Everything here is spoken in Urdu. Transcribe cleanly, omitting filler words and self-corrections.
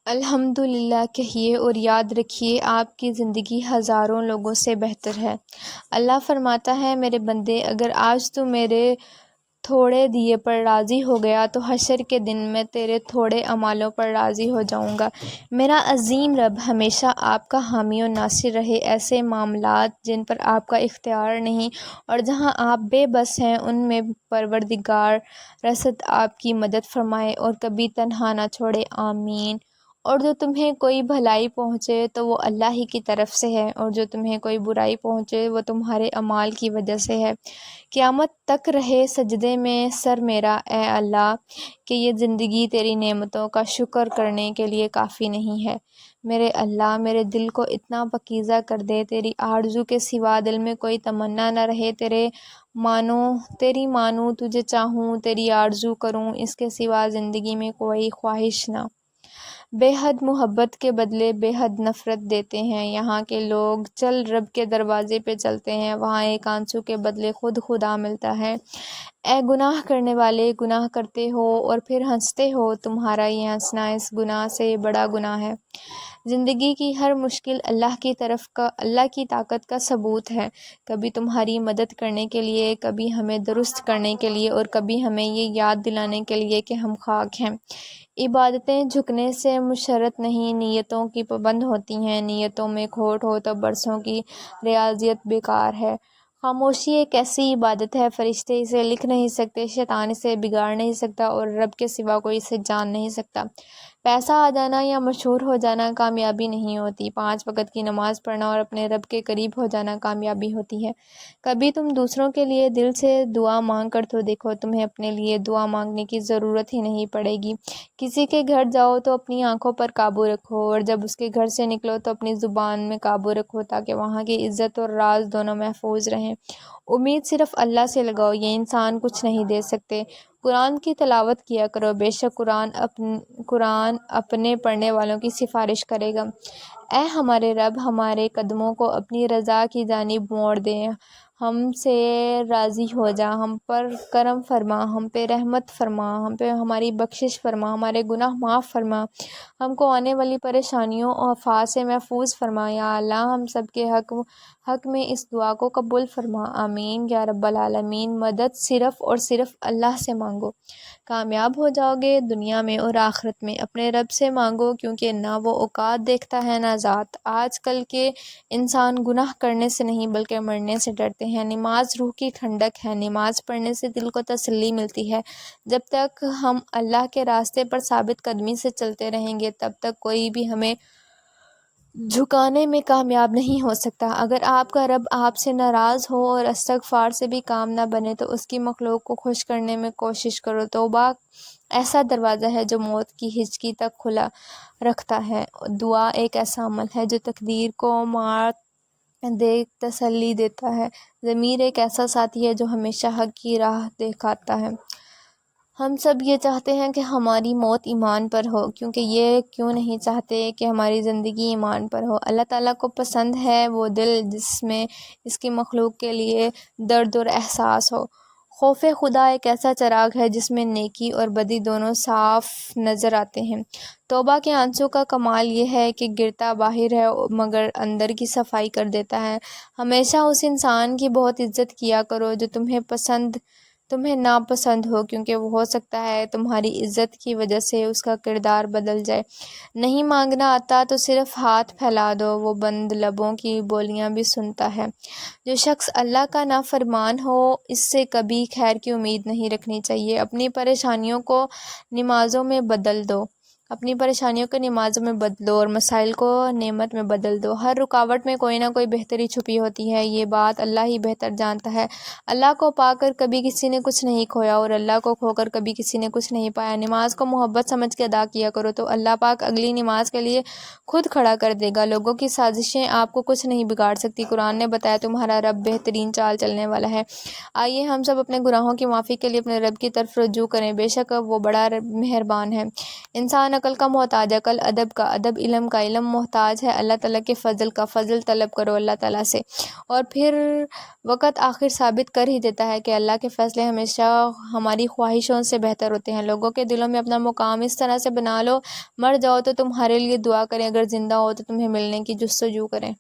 الحمدللہ کہیے اور یاد رکھیے آپ کی زندگی ہزاروں لوگوں سے بہتر ہے۔ اللہ فرماتا ہے میرے بندے اگر آج تو میرے تھوڑے دیے پر راضی ہو گیا تو حشر کے دن میں تیرے تھوڑے اعمالوں پر راضی ہو جاؤں گا۔ میرا عظیم رب ہمیشہ آپ کا حامی و ناصر رہے۔ ایسے معاملات جن پر آپ کا اختیار نہیں اور جہاں آپ بے بس ہیں ان میں پروردگار رسد آپ کی مدد فرمائے اور کبھی تنہا نہ چھوڑے، آمین۔ اور جو تمہیں کوئی بھلائی پہنچے تو وہ اللہ ہی کی طرف سے ہے اور جو تمہیں کوئی برائی پہنچے وہ تمہارے اعمال کی وجہ سے ہے۔ قیامت تک رہے سجدے میں سر میرا اے اللہ کہ یہ زندگی تیری نعمتوں کا شکر کرنے کے لیے کافی نہیں ہے۔ میرے اللہ میرے دل کو اتنا پاکیزہ کر دے تیری آرزو کے سوا دل میں کوئی تمنا نہ رہے، تیری مانوں تجھے چاہوں تیری آرزو کروں، اس کے سوا زندگی میں کوئی خواہش نہ۔ بے حد محبت کے بدلے بے حد نفرت دیتے ہیں یہاں کے لوگ، چل رب کے دروازے پہ چلتے ہیں وہاں ایک آنسو کے بدلے خود خدا ملتا ہے۔ اے گناہ کرنے والے گناہ کرتے ہو اور پھر ہنستے ہو، تمہارا یہ ہنسنا اس گناہ سے بڑا گناہ ہے۔ زندگی کی ہر مشکل اللہ کی طاقت کا ثبوت ہے، کبھی تمہاری مدد کرنے کے لیے، کبھی ہمیں درست کرنے کے لیے اور کبھی ہمیں یہ یاد دلانے کے لیے کہ ہم خاک ہیں۔ عبادتیں جھکنے سے مشرت نہیں، نیتوں کی پابند ہوتی ہیں، نیتوں میں کھوٹ ہو تو برسوں کی ریاضیت بیکار ہے۔ خاموشی ایک ایسی عبادت ہے، فرشتے اسے لکھ نہیں سکتے، شیطان اسے بگاڑ نہیں سکتا اور رب کے سوا کوئی اسے جان نہیں سکتا۔ پیسہ آ جانا یا مشہور ہو جانا کامیابی نہیں ہوتی، 5 وقت کی نماز پڑھنا اور اپنے رب کے قریب ہو جانا کامیابی ہوتی ہے۔ کبھی تم دوسروں کے لیے دل سے دعا مانگ کر تو دیکھو، تمہیں اپنے لیے دعا مانگنے کی ضرورت ہی نہیں پڑے گی۔ کسی کے گھر جاؤ تو اپنی آنکھوں پر قابو رکھو اور جب اس کے گھر سے نکلو تو اپنی زبان میں قابو رکھو تاکہ وہاں کی عزت اور راز دونوں محفوظ رہیں۔ امید صرف اللہ سے لگاؤ، یہ انسان کچھ نہیں دے سکتے۔ قرآن کی تلاوت کیا کرو، بے شک قرآن اپنے پڑھنے والوں کی سفارش کرے گا۔ اے ہمارے رب ہمارے قدموں کو اپنی رضا کی جانب موڑ دے، ہم سے راضی ہو جا، ہم پر کرم فرما، ہم پہ رحمت فرما، ہم پہ ہماری بخشش فرما، ہمارے گناہ معاف فرما، ہم کو آنے والی پریشانیوں اور آفات سے محفوظ فرما۔ یا اللہ ہم سب کے حق میں اس دعا کو قبول فرما، آمین یا رب العالمین۔ مدد صرف اور صرف اللہ سے مانگو، کامیاب ہو جاؤ گے دنیا میں اور آخرت میں۔ اپنے رب سے مانگو کیونکہ نہ وہ اوقات دیکھتا ہے نہ ذات۔ آج کل کے انسان گناہ کرنے سے نہیں بلکہ مرنے سے ڈرتے ہیں۔ نماز روح کی ٹھنڈک ہے، نماز پڑھنے سے دل کو تسلی ملتی ہے۔ جب تک ہم اللہ کے راستے پر ثابت قدمی سے چلتے رہیں گے تب تک کوئی بھی ہمیں جھکانے میں کامیاب نہیں ہو سکتا۔ اگر آپ کا رب آپ سے ناراض ہو اور استغفار سے بھی کام نہ بنے تو اس کی مخلوق کو خوش کرنے میں کوشش کرو۔ توبہ ایسا دروازہ ہے جو موت کی ہچکی تک کھلا رکھتا ہے۔ دعا ایک ایسا عمل ہے جو تقدیر کو مار دے تسلی دیتا ہے۔ ضمیر ایک ایسا ساتھی ہے جو ہمیشہ حق کی راہ دکھاتا ہے۔ ہم سب یہ چاہتے ہیں کہ ہماری موت ایمان پر ہو، کیونکہ یہ کیوں نہیں چاہتے کہ ہماری زندگی ایمان پر ہو۔ اللہ تعالیٰ کو پسند ہے وہ دل جس میں اس کی مخلوق کے لیے درد اور احساس ہو۔ خوف خدا ایک ایسا چراغ ہے جس میں نیکی اور بدی دونوں صاف نظر آتے ہیں۔ توبہ کے آنسو کا کمال یہ ہے کہ گرتا باہر ہے مگر اندر کی صفائی کر دیتا ہے۔ ہمیشہ اس انسان کی بہت عزت کیا کرو جو تمہیں ناپسند ہو، کیونکہ وہ ہو سکتا ہے تمہاری عزت کی وجہ سے اس کا کردار بدل جائے۔ نہیں مانگنا آتا تو صرف ہاتھ پھیلا دو، وہ بند لبوں کی بولیاں بھی سنتا ہے۔ جو شخص اللہ کا نافرمان ہو اس سے کبھی خیر کی امید نہیں رکھنی چاہیے۔ اپنی پریشانیوں کو نمازوں میں بدلو اور مسائل کو نعمت میں بدل دو۔ ہر رکاوٹ میں کوئی نہ کوئی بہتری چھپی ہوتی ہے، یہ بات اللہ ہی بہتر جانتا ہے۔ اللہ کو پا کر کبھی کسی نے کچھ نہیں کھویا اور اللہ کو کھو کر کبھی کسی نے کچھ نہیں پایا۔ نماز کو محبت سمجھ کے ادا کیا کرو تو اللہ پاک اگلی نماز کے لیے خود کھڑا کر دے گا۔ لوگوں کی سازشیں آپ کو کچھ نہیں بگاڑ سکتی، قرآن نے بتایا تمہارا رب بہترین چال چلنے والا ہے۔ آئیے ہم سب اپنے گناہوں کی معافی کے لیے اپنے رب کی طرف رجوع کریں، بے شک وہ بڑا مہربان ہے۔ انسان نقل کا محتاج عقل، ادب کا ادب، علم کا علم محتاج ہے، اللہ تعالیٰ کے فضل کا فضل طلب کرو اللہ تعالیٰ سے۔ اور پھر وقت آخر ثابت کر ہی دیتا ہے کہ اللہ کے فیصلے ہمیشہ ہماری خواہشوں سے بہتر ہوتے ہیں۔ لوگوں کے دلوں میں اپنا مقام اس طرح سے بنا لو، مر جاؤ تو تمہارے لیے دعا کریں، اگر زندہ ہو تو تمہیں ملنے کی جستجو کریں۔